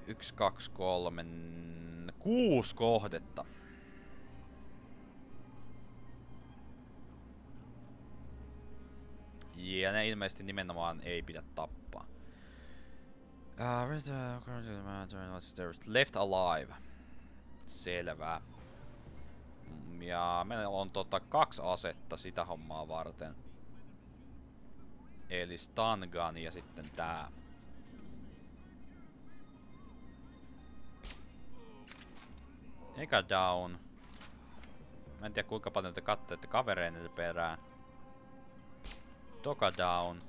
1, 2, 3, 6 kohdetta. Ja ne ilmeisesti nimenomaan ei pidä tappaa. Left alive. Selvä. Ja meillä on 2 asetta sitä hommaa varten. Eli stun gun ja sitten tää. Eka down. Mä en tiedä kuinka paljon te katsoitte kavereiden perään. Toka down.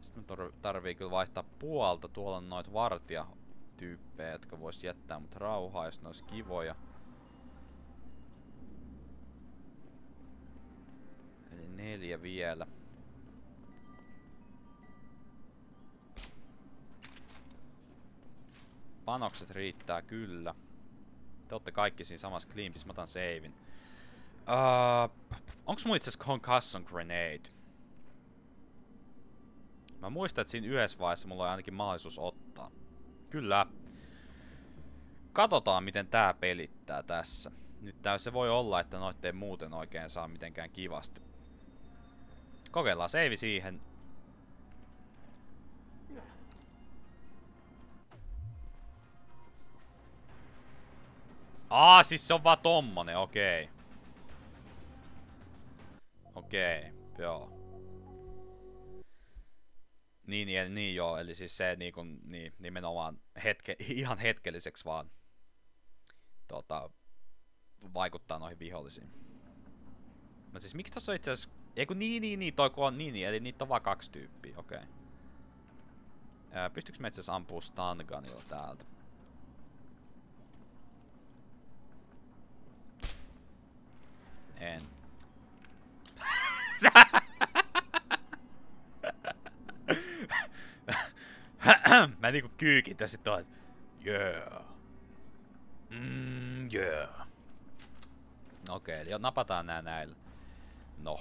Sitten tarvii kyllä vaihtaa puolta. Tuolla on noita vartijatyyppejä, jotka vois jättää mut rauhaa, jos ne ois kivoja. Eli 4 vielä. Panokset riittää kyllä. Te ootte kaikki siinä samassa kliimpissä, mä otan savein. Onks mun itse asiassa concussion grenade? Mä muistan, että siinä yhdessä vaiheessa mulla on ainakin mahdollisuus ottaa. Kyllä. Katsotaan miten tää pelittää tässä. Nyt se voi olla, että noit ei muuten oikein saa mitenkään kivasti. Kokeillaan save siihen. Siis se on vaan tommonen, okei. Okei, joo. Niin joo, eli siis se niinku, niin, nimenomaan ihan hetkelliseksi vaan vaikuttaa noihin vihollisiin. No siis miksi tossa on itse asiassa, eiku niin, toi kun on niin, eli niitä on vaan 2 tyyppiä, okei. Pystyykö me itse asiassa ampuu stun gunilla täältä? En. Mä niinku kyykin tässä sit on, et yeah. Yeah. Okei, eli napataan nää näillä. No.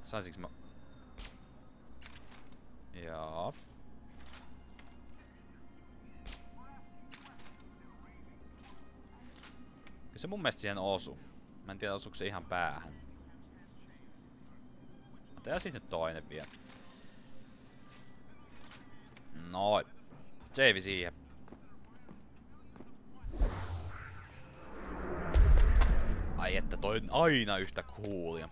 Saisinko mä... Joo. Kyllä se mun mielestä siihen osu. Mä en tiedä osuuko se ihan päähän. Otetaan sit nyt toinen vielä. Noin. Save siihen. Ai että toi on aina yhtä coolia.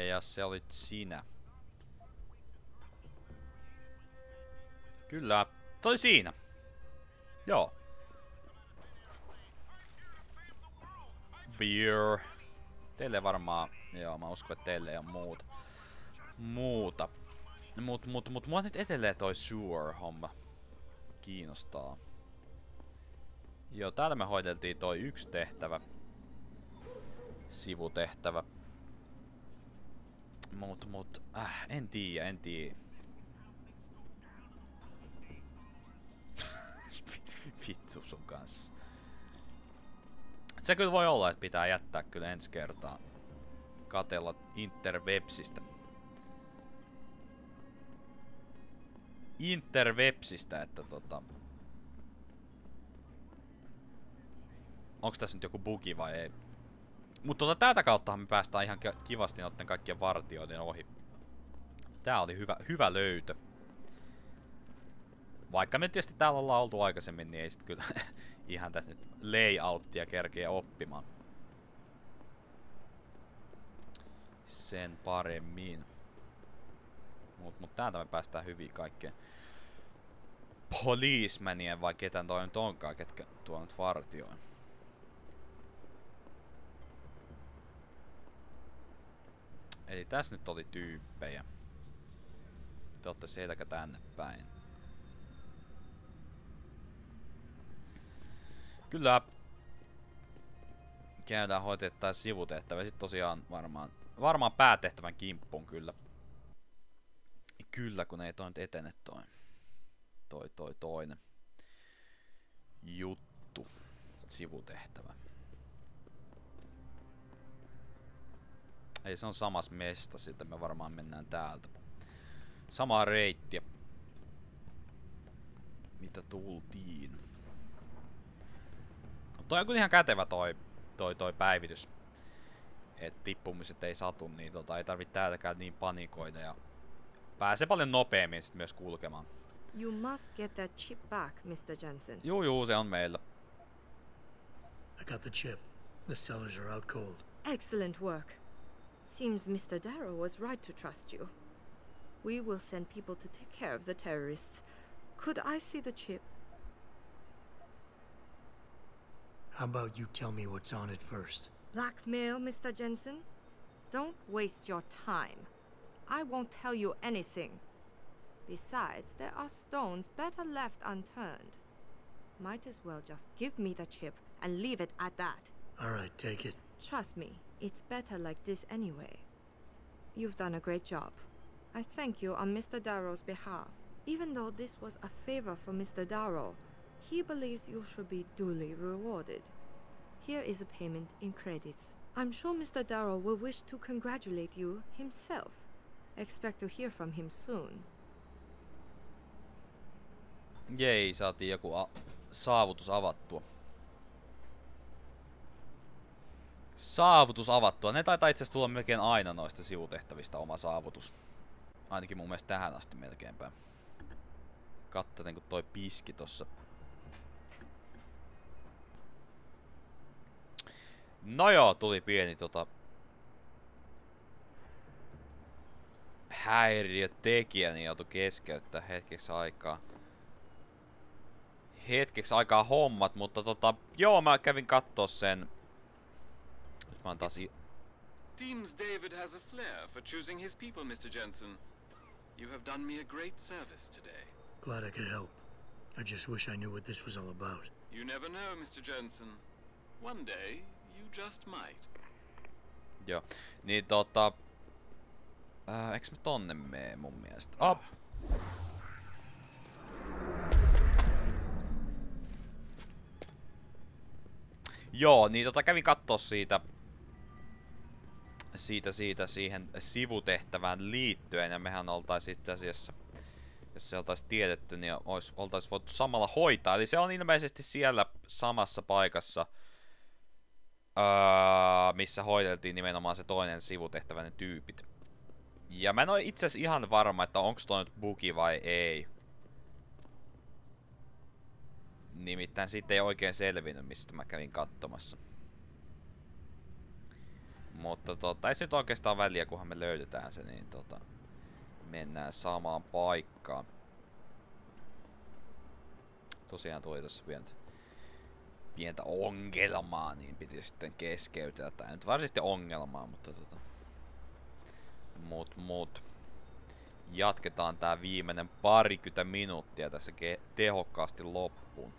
Ja se olit sinä. Kyllä. Se oli siinä. Joo. Beer. Teille varmaan... Joo, mä uskon, että teille ei oo muuta. Mut mua nyt edelleen toi Sure-homma kiinnostaa. Joo, täällä me hoideltiin toi 1 tehtävä. Sivutehtävä. En tiedä. Vittu sun kanssa. Se kyllä voi olla, että pitää jättää kyllä ensi kertaa. Katella interwebsistä. Että onks tässä nyt joku bugi vai ei? Mutta tätä kauttahan me päästään ihan kivasti noitten kaikkien vartioiden ohi. Tää oli hyvä löytö. Vaikka me tietysti täällä ollaan oltu aikaisemmin, niin ei sit kyllä ihan tästä nyt layouttia kerkeä oppimaan. Sen paremmin. Mut täältä me päästään hyvin kaikkeen policemanien, vai ketään toi nyt onkaan, ketkä tuo nyt vartioin. Eli tässä nyt oli tyyppejä. Te ootte selkä tänne päin. Kyllä. Käydään hoitettaa sivutehtävä. Sitten tosiaan varmaan päätehtävän kimppuun kyllä. Kyllä, kun ei toi nyt etene toi toinen juttu. Sivutehtävä. Ei, se on samas mesta, sitten me varmaan mennään täältä. Samaa reittiä. Mitä tultiin. No, toi on kyllä ihan kätevä toi päivitys. Et tippumiset ei satu, niin ei tarvitse täältäkään niin panikoida ja pääsee paljon nopeammin sit myös kulkemaan. You must get that chip back, Mr. Jensen. Juu, se on meillä. I got the chip. The sellers are out cold. Excellent work. Seems Mr. Darrow was right to trust you. We will send people to take care of the terrorists. Could I see the chip? How about you tell me what's on it first? Blackmail, Mr. Jensen? Don't waste your time. I won't tell you anything. Besides, there are stones better left unturned. Might as well just give me the chip and leave it at that. All right, take it. Trust me, it's better like this anyway. You've done a great job. I thank you on Mr. Darrow's behalf. Even though this was a favor for Mr. Darrow, he believes you should be duly rewarded. Here is a payment in credits. I'm sure Mr. Darrow will wish to congratulate you himself. Expect to hear from him soon. Jei, saatiin joku saavutus avattua. Saavutus avattua. Ne taitaa itse asiassa tulla melkein aina noista sivutehtävistä oma saavutus. Ainakin mun mielestä tähän asti melkeinpä. Kattelen kun toi piski tossa. No joo, tuli pieni häiriötekijä, niin joutui keskeyttää hetkeksi aikaa hommat, mutta joo, mä kävin kattoo sen. Nyt mä oon taas Seems David has a flair for choosing his people, Mr. Jensen. You have done me a great service today. Glad I could help. I just wish I knew what this was all about. You never know, Mr. Jensen. One day, you just might. Joo, niin eiks mä tonne mee mun mielestä? Joo, niin kävin kattoo siihen sivutehtävään liittyen, ja mehän oltais itse asiassa, jos se oltais tiedetty, niin oltais voitu samalla hoitaa. Eli se on ilmeisesti siellä samassa paikassa, missä hoideltiin nimenomaan se toinen sivutehtävä, ne tyypit. Ja mä en oo itse asiassa ihan varma, että onks toi nyt bugi vai ei. Nimittäin sitten ei oikein selvinnyt, mistä mä kävin katsomassa. Mutta ei se nyt oikeastaan väliä, kunhan me löydetään se, niin mennään samaan paikkaan. Tosiaan tuli tossa pientä ongelmaa, niin piti sitten keskeytää. Tai nyt varsinaisesti ongelmaa, mutta mut. Jatketaan tää viimeinen 20 minuuttia tässä tehokkaasti loppuun.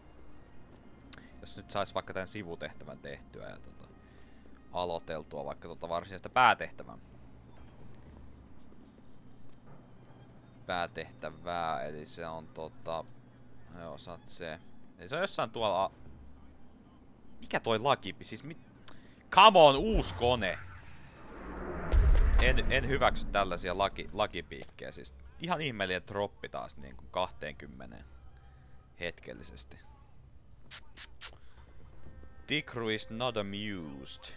Jos nyt sais vaikka tän sivutehtävän tehtyä ja aloiteltua vaikka varsinaista päätehtävää, eli se on joo, saat se. Eli se on jossain tuolla. Mikä toi lakipi? Siis come on, uusi kone! En hyväksy tällaisia lakipiikkejä, siis ihan ihmeellinen droppi taas niin kuin 20 hetkellisesti. Tikru is not amused.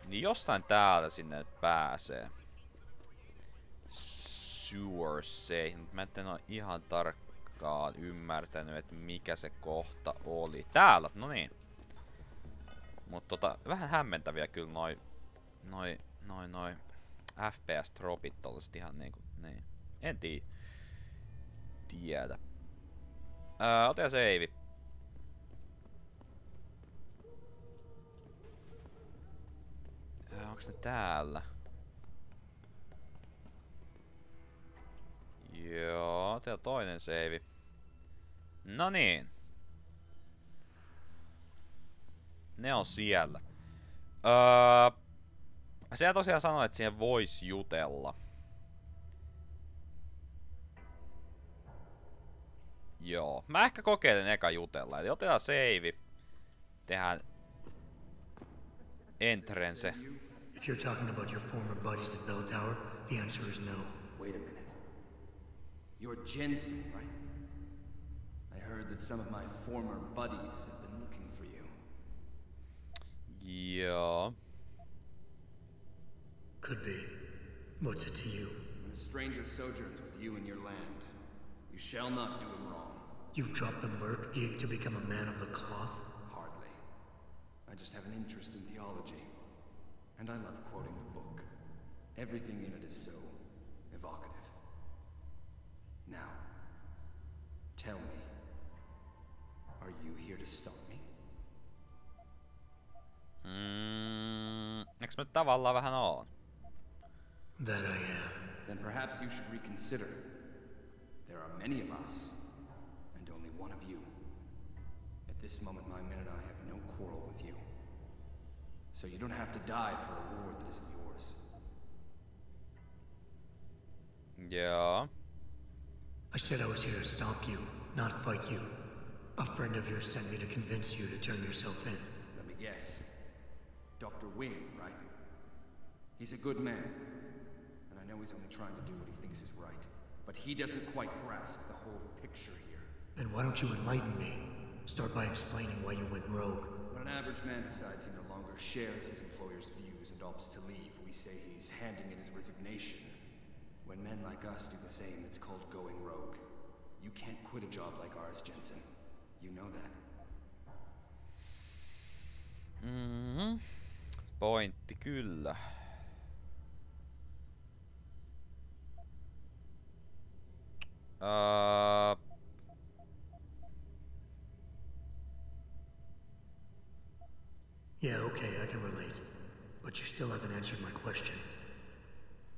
Niin jostain täällä sinne nyt pääsee. Sure say. Mä en oo ihan tarkkaan ymmärtänyt, että mikä se kohta oli. Täällä, no niin. Mut vähän hämmentäviä kyllä noi FPS-tropit tollaset ihan niinku, niin. En tiedä. Ota save. Onks ne täällä? Joo, täällä toinen save. No niin. Ne on siellä. Siellä tosiaan sanoi, että siihen voisi jutella. Joo. Mä ehkä kokeilen eka jutella. Eli otetaan save. Tehdään entrance. If you're talking about your former buddies at Bell Tower, the answer is no. Wait a minute. You're Jensen, right? I heard that some of my former buddies have been looking for you. Yeah. Could be. What's it to you? When a stranger sojourns with you in your land, you shall not do him wrong. You've dropped the merc gig to become a man of the cloth? Hardly. I just have an interest in theology. And I love quoting the book. Everything in it is so evocative. Now, tell me, are you here to stop me? Eks mä nyt tavallaan vähän oon? That I am. Then perhaps you should reconsider. There are many of us, and only one of you. At this moment, my men and I have no quarrel with you. So you don't have to die for a war that isn't yours. Yeah. I said I was here to stop you, not fight you. A friend of yours sent me to convince you to turn yourself in. Let me guess. Dr. Wing, right? He's a good man. And I know he's only trying to do what he thinks is right. But he doesn't quite grasp the whole picture here. Then why don't you enlighten me? Start by explaining why you went rogue. When an average man decides he no longer shares his employer's views and opts to leave, we say he's handing in his resignation. When men like us do the same, it's called going rogue. You can't quit a job like ours, Jensen. You know that. Pointti kyllä. Yeah, okay, I can relate. But you still haven't answered my question.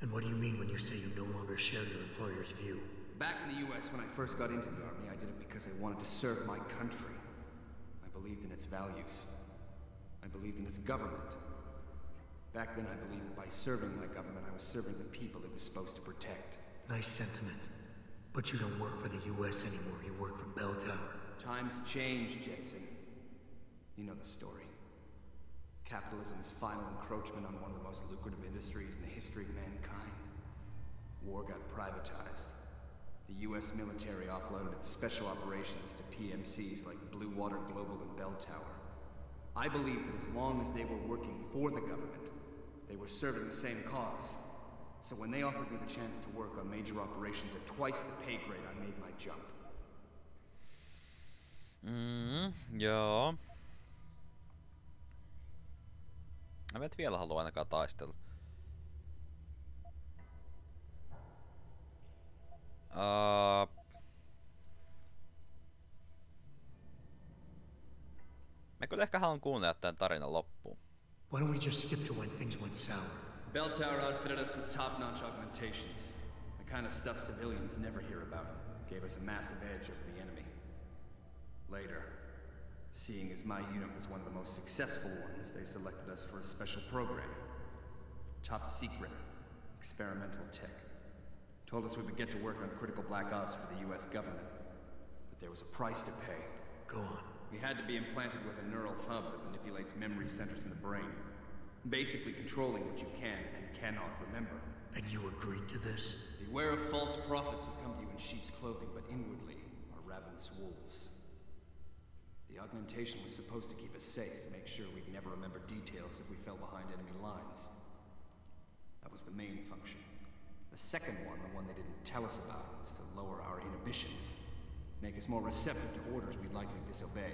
And what do you mean when you say you no longer share your employer's view? Back in the US, when I first got into the Army, I did it because I wanted to serve my country. I believed in its values. I believed in its government. Back then, I believed that by serving my government, I was serving the people it was supposed to protect. Nice sentiment. But you don't work for the US anymore, you work for Bell Tower. Times change, Jensen. You know the story. Capitalism's final encroachment on one of the most lucrative industries in the history of mankind. War got privatized. The US military offloaded its special operations to PMCs like Blue Water Global and Bell Tower. I believed that as long as they were working for the government, they were serving the same cause. So when they offered me the chance to work on major operations at twice the pay grade, I made my jump. Joo. Mä et vielä halua ainakaan taistella. Mä kyllä ehkä haluan kuunnella tämän tarinan loppuun. Why don't we just skip to when things went sour? Bell Tower outfitted us with top-notch augmentations. The kind of stuff civilians never hear about. Gave us a massive edge over the enemy. Later, seeing as my unit was one of the most successful ones, they selected us for a special program. Top secret, experimental tech. Told us we would get to work on critical black ops for the US government. But there was a price to pay. Go on. We had to be implanted with a neural hub that manipulates memory centers in the brain. Basically controlling what you can and cannot remember. And you agreed to this? Beware of false prophets who come to you in sheep's clothing, but inwardly are ravenous wolves. The augmentation was supposed to keep us safe, make sure we'd never remember details if we fell behind enemy lines. That was the main function. The second one, the one they didn't tell us about, was to lower our inhibitions. Make us more receptive to orders we'd likely disobey.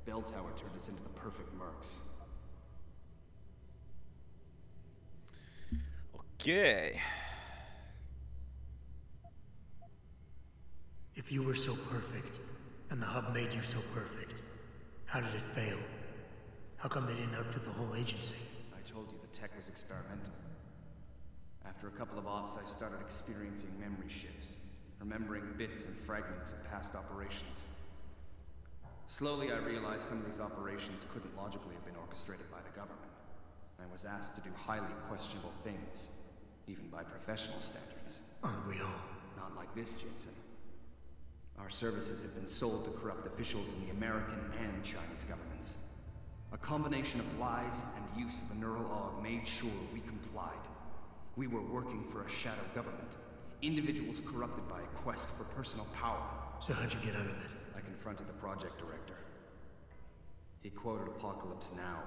Bell Tower turned us into the perfect mercs. Okay. If you were so perfect, and the hub made you so perfect, how did it fail? How come they didn't outfit the whole agency? I told you the tech was experimental. After a couple of ops, I started experiencing memory shifts, remembering bits and fragments of past operations. Slowly, I realized some of these operations couldn't logically have been orchestrated by the government. I was asked to do highly questionable things, even by professional standards. Aren't we all? Not like this, Jensen. Our services have been sold to corrupt officials in the American and Chinese governments. A combination of lies and use of the neural aug made sure we complied. We were working for a shadow government. Individuals corrupted by a quest for personal power. So how'd you get out of it? I confronted the project director. He quoted Apocalypse Now.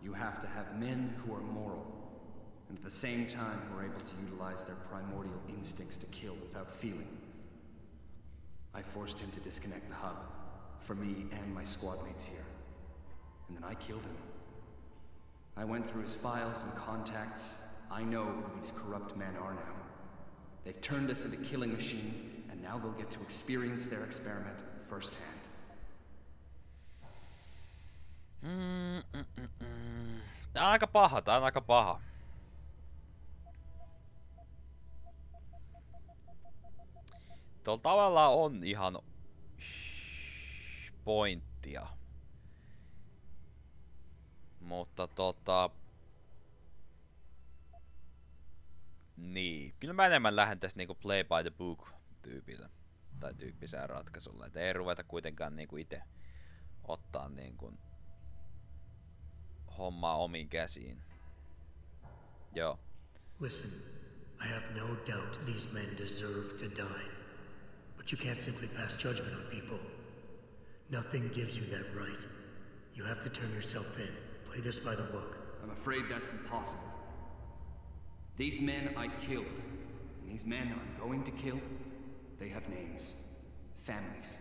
You have to have men who are moral, and at the same time who are able to utilize their primordial instincts to kill without feeling. I forced him to disconnect the hub, for me and my squad mates here. And then I killed him. I went through his files and contacts. I know who these corrupt men are now. They've turned us into killing machines, and now they'll get to experience their experiment firsthand. Tää on aika paha, tää on aika paha. Tuolla tavallaan on ihan pointtia. Mutta niin. Kyllä mä enemmän lähden tästä niinku play by the book tyypillä. Tai tyyppisään ratkaisulla. Et ei ruveta kuitenkaan niinku ite ottaa niinku hommaa omiin käsiin. Joo. Listen, I have no doubt these men deserve to die. But you can't simply pass judgment on people. Nothing gives you that right. You have to turn yourself in. Play this by the book. I'm afraid that's impossible. These men I killed, and these men I'm going to kill, they have names, families.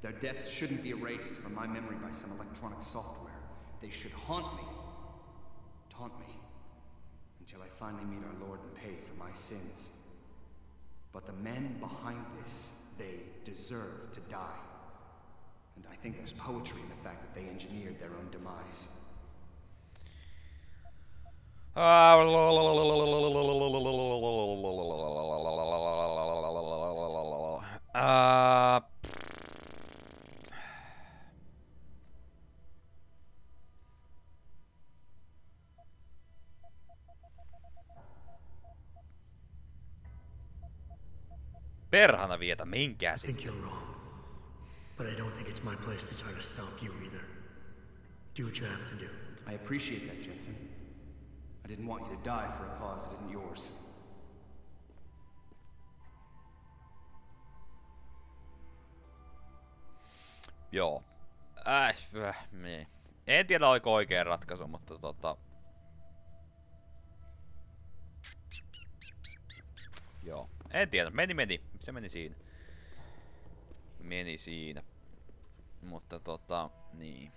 Their deaths shouldn't be erased from my memory by some electronic software. They should haunt me, taunt me, until I finally meet our Lord and pay for my sins. But the men behind this, they deserve to die. And I think there's poetry in the fact that they engineered their own demise. Perhana vietä, minkään I think you're wrong. But I don't think it's my place to try to stop you either. Do what you have to do. I appreciate that, Jensen. I didn't want you to die for a cause that isn't yours. Joo. Niin. En tiedä oliko oikea ratkaisu, mutta joo. En tiedä. Meni. Se meni siinä. Mutta niin.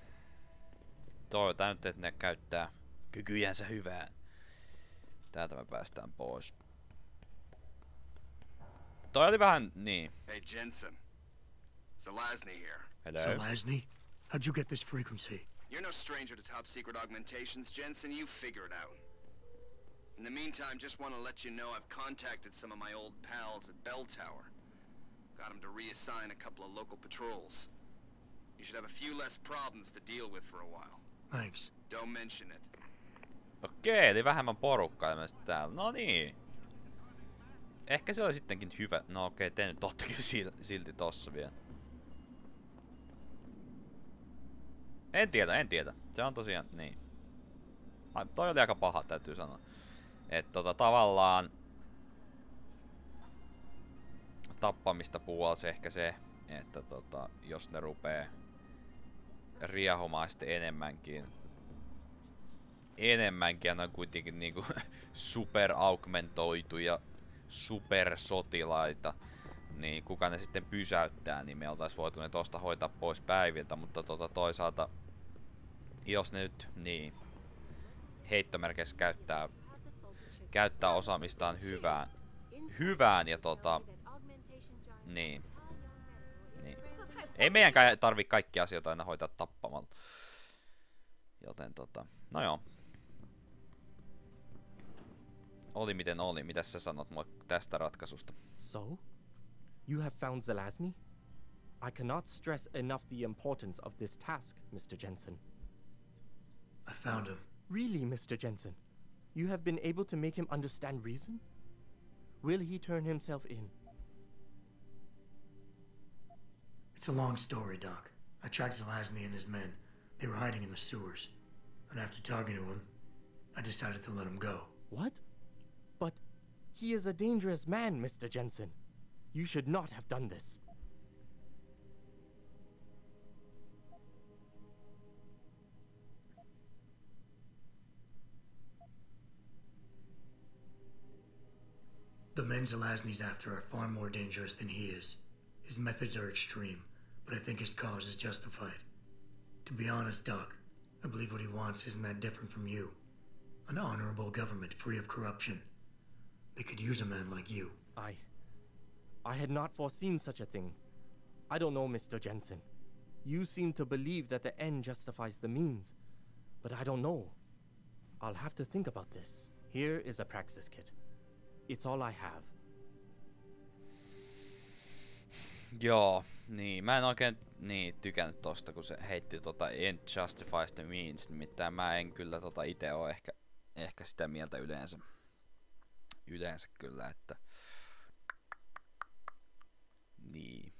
Toivotaan nyt, että ne käyttää kykyjänsä hyvään. Täältä me päästään pois. Toi oli vähän niin. Hey Jensen. Zelazny here. Hello. Zelazny? How'd you get this frequency? You're no stranger to top secret augmentations, Jensen. You figure it out. In the meantime, just want to let you know I've contacted some of my old pals at Bell Tower. Got them to reassign a couple of local patrols. You should have a few less problems to deal with for a while. Thanks. Don't mention it. Okei, eli vähemmän porukkaa ilmeisesti täällä. No niin. Ehkä se oli sittenkin hyvä. No okei, te nyt ottikin silti tossa vielä. En tiedä. Se on tosiaan niin. Toi oli aika paha, täytyy sanoa. Että tavallaan tappamista puolsi ehkä se, että jos ne rupee riehumaan sitten enemmänkin ja ne on kuitenkin niinku superaugmentoituja supersotilaita, niin kuka ne sitten pysäyttää, niin me oltais voitu ne tosta hoitaa pois päiviltä, mutta toisaalta jos ne nyt niin heittomerkeissä käyttää osaamistaan hyvään ja niin. Ei meidänkään tarvi kaikkia asioita aina hoitaa tappamalla. Joten no joo. Oli miten oli. Mitäs sä sanot mulle tästä ratkaisusta? So? You have found Zelazny? I cannot stress enough the importance of this task, Mr. Jensen. I found him. Really, Mr. Jensen? You have been able to make him understand reason? Will he turn himself in? It's a long story, Doc. I tracked Zelazny and his men. They were hiding in the sewers. And after talking to him, I decided to let him go. What? But he is a dangerous man, Mr. Jensen. You should not have done this. The men Zelazny's after are far more dangerous than he is. His methods are extreme, but I think his cause is justified. To be honest, Doc, I believe what he wants isn't that different from you. An honorable government free of corruption. They could use a man like you. I had not foreseen such a thing. I don't know, Mr. Jensen. You seem to believe that the end justifies the means, but I don't know. I'll have to think about this. Here is a praxis kit. It's all I have. Joo, niin. Mä en oikein tykännyt tosta, kun se heitti end justifies the means. Nimittäin mä en kyllä ite oo ehkä sitä mieltä yleensä. Yleensä kyllä, että... Niin.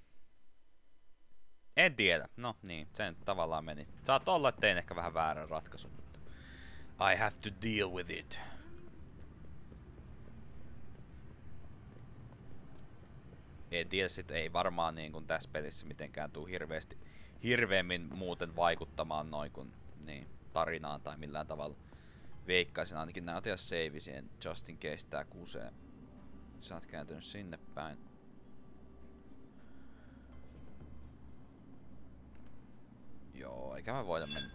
En tiedä. No niin, se nyt tavallaan meni. Saat olla, että tein ehkä vähän väärän ratkaisun, mutta... I have to deal with it. En tiedä, sit ei varmaan niin kuin tässä pelissä mitenkään tuu hirveämmin muuten vaikuttamaan noin kuin niin, tarinaan tai millään tavalla. Veikkaisin ainakin näytä save siihen just in case tää kusee. Sä oot kääntynyt sinne päin. Joo, eikä mä voida mennä.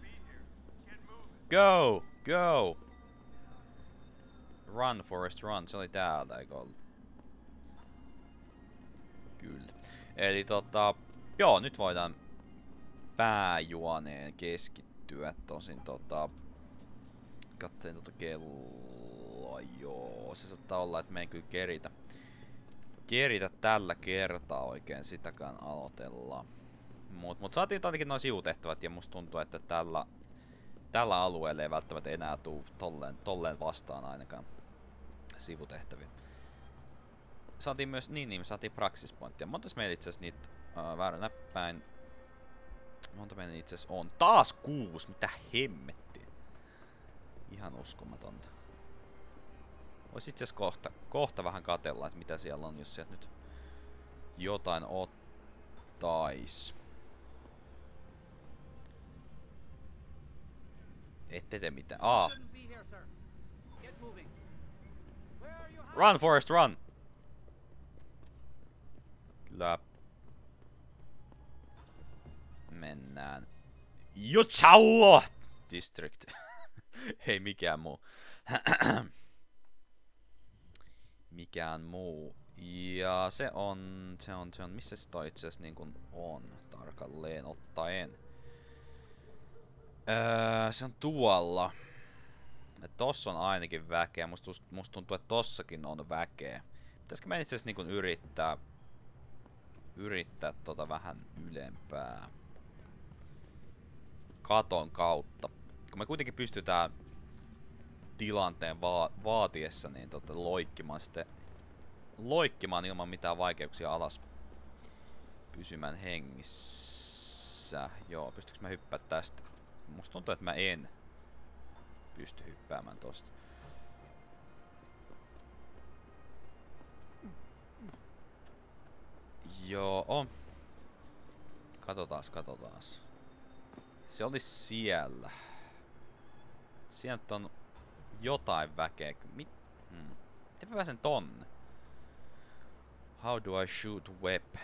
Go! Go! Run, Forest, run. Se oli täältä, eikö ollut? Kyllä. Eli joo, nyt voidaan pääjuoneen keskittyä. Tosin katselin kelloa, joo. Se saattaa olla, että me ei kyllä keritä tällä kertaa oikein sitäkään aloitella. Mut saatiin ainakin noin sivutehtävät ja musta tuntuu, että tällä alueella ei välttämättä enää tuu tolleen vastaan ainakaan sivutehtäviä. Saatiin myös, me saatiin praxis pointtia. Montas meillä itseasiassa niitä väärän näppäin. Monta meillä itseasiassa on? Taas 6! Mitä hemmettiä? Ihan uskomatonta. Vois itseasiassa kohta vähän katella, että mitä siellä on, jos sieltä nyt jotain ottais. Ette te mitään. Run, Forest, run! Kyllä. Mennään. Jutsauo! District. Ei mikään muu. Mikään muu. Ja se on, missä se toi itse asiassa niin kuin on tarkalleen ottaen. Se on tuolla. Ja tossa on ainakin väkeä. Musta tuntuu, että tossakin on väkeä. Pitäisikö meidän itse asiassa niin kuin yrittää vähän ylempää katon kautta. Kun me kuitenkin pystytään tilanteen vaatiessa niin loikkimaan ilman mitään vaikeuksia alas. Pysymään hengissä. Joo, pystyykö mä hyppää tästä? Musta tuntuu, että mä en pysty hyppäämään tosta. Joo. Katotaas. Se oli siellä. Sieltä on jotain väkeä. Miten mä pääsen tonne? How do I shoot web?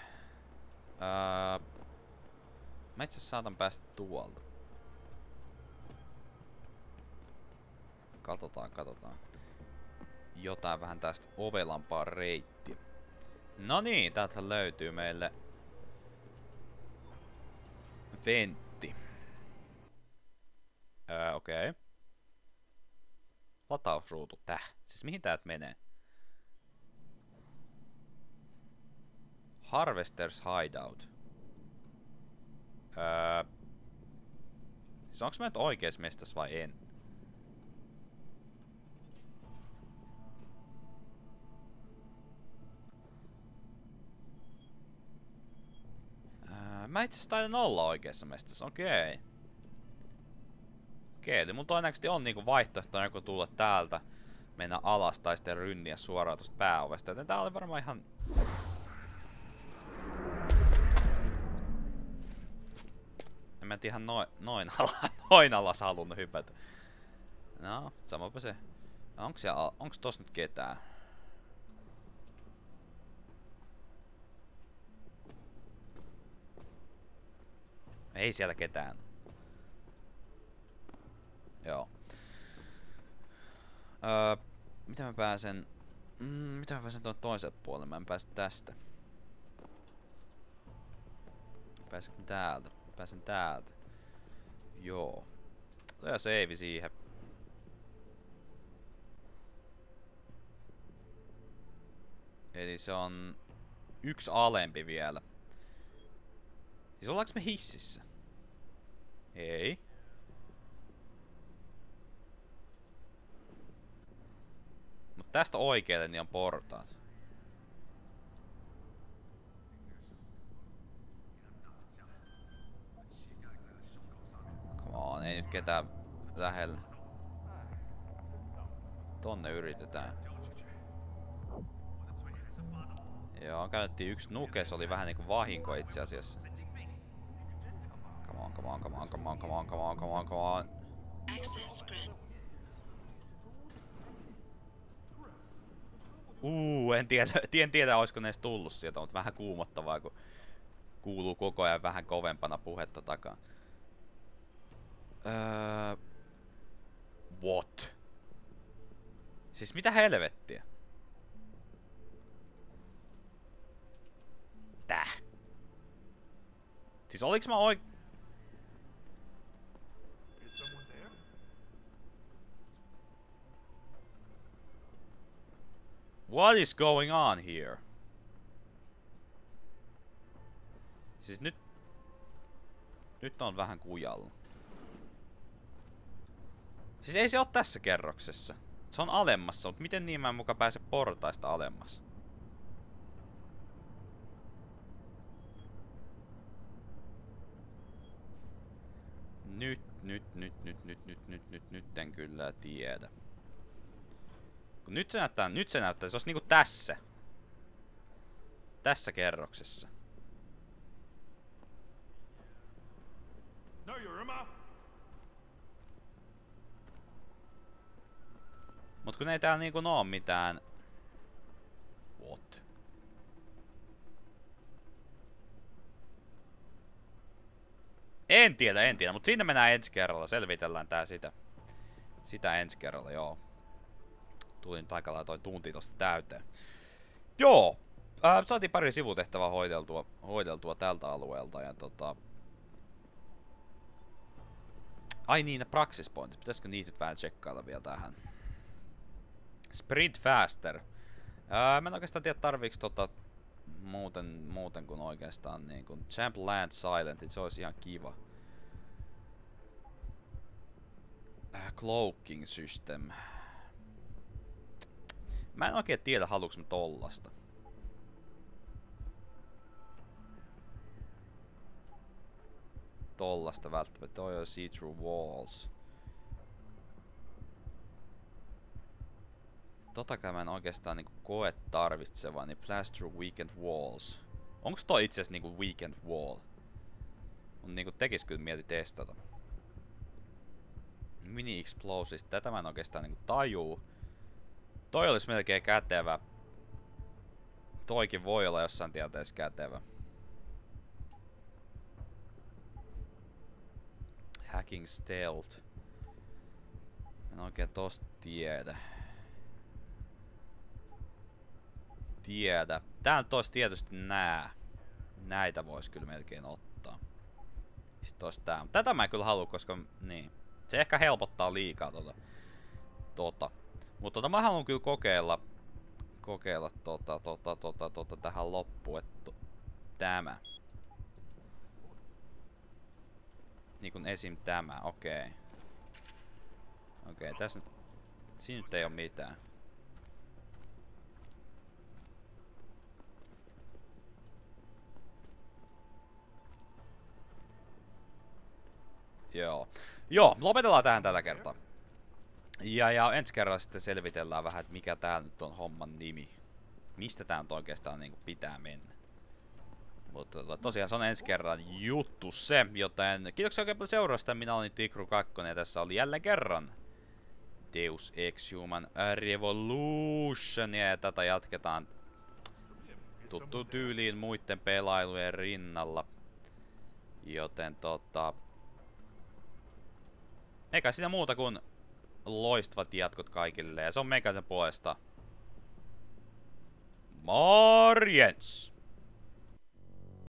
Mä itse saatan päästä tuolta. Katsotaan. Jotain vähän tästä ovelampaa reittiä. No niin, täältä löytyy meille ventti. Okei. Latausruutu. Siis mihin täältä menee? Harvester's Hideout. Siis onks mä nyt oikees mestas vai en? Mä itse asiassa taidan olla oikeassa mestassa, okei. Okei, eli mun todennäköisesti on niinku vaihtoehto joko tulla täältä, mennä alas tai sitten rynniä suoraan tosta pääovesta. Joten tää oli varmaan ihan... En mä tiedä noin alas halunnut hypätä. No, samapa se. Onks tossa nyt ketään? Ei siellä ketään. Joo. Miten mä pääsen... miten mä pääsen tuon toiselle puolelle? Mä en pääse tästä. Pääsenkö täältä? Pääsen täältä. Joo. Toi save siihen. Eli se on yksi alempi vielä. Siis ollaanko me hississä? Ei. Mut tästä oikealle niin on portaat. Come on, ei nyt ketään lähellä. Tonne yritetään. Joo, käytettiin yksi nuke, se oli vähän niinku vahinko itse asiassa. Come on, come on, come on, come on, come on, come on, come on, come on. En tiedä olisiko ne edes tullut sieltä, mutta vähän kuumottavaa, kun kuuluu koko ajan vähän kovempana puhetta takaa. What? Siis mitä helvettiä? Täh? Siis oliks mä What is going on here? Siis nyt on vähän kujalla. Siis ei se oo tässä kerroksessa. Se on alemmassa, mutta miten niin mä en muka pääse portaista alemmas? Nyt en kyllä tiedä. Kun nyt se näyttää, se olisi niinku tässä. Tässä kerroksessa. Mut kun ei täällä niinku oo mitään... What? En tiedä, mut sinne mennään ensi kerralla, selvitellään tää sitä ensi kerralla, joo. Tulin aikallaan toi tunti tosta täyteen. Joo! Saatiin pari sivutehtävää hoideltua tältä alueelta ja ai niin, ne praxis pointit. Pitäisikö niitä nyt vähän tsekkailla vielä tähän? Sprint faster. Mä en oikeastaan tiedä tarviiks muuten kuin oikeastaan niin kuin Champ Land Silent, se olisi ihan kiva. Cloaking System. Mä en oikein tiedä haluuks mä tollasta. Tollasta välttämättä. Toi on see through walls. Totakaan mä en oikeastaan niinku koe tarvitsevaa, niin blast through weakened walls. Onks toi itse asiassa niinku weakened wall? Mun niinku tekis kyllä mieli testata. Mini explosives, tätä mä en oikeastaan niinku tajuu. Toi olisi melkein kätevä. Toikin voi olla jossain tilanteessa kätevä. Hacking stealth. En oikein tosta tiedä. Tää nyt olisi tietysti näitä vois kyllä melkein ottaa. Sitten olisi tää. Tätä mä en kyllä halua, koska niin. Se ehkä helpottaa liikaa Mutta mä haluan kyllä kokeilla tähän loppuun, että tämä. Niin kuin esim tämä, okei. Okei, tässä siinä nyt ei oo mitään. Joo. Joo, lopetellaan tähän tällä kertaa. Ja ensi kerralla sitten selvitellään vähän, että mikä tää nyt on homman nimi. Mistä tää nyt oikeastaan niinku pitää mennä. Mutta tosiaan se on ensi kerran juttu se, joten kiitoksia oikein paljon seurasta. Minä olin Tikru2 ja tässä oli jälleen kerran Deus Ex Human Revolution. Ja tätä jatketaan tuttuun tyyliin muiden pelailujen rinnalla. Joten eikä siinä muuta kuin loistavat jatkot kaikille. Ja se on meikäisen puolesta. Morjens!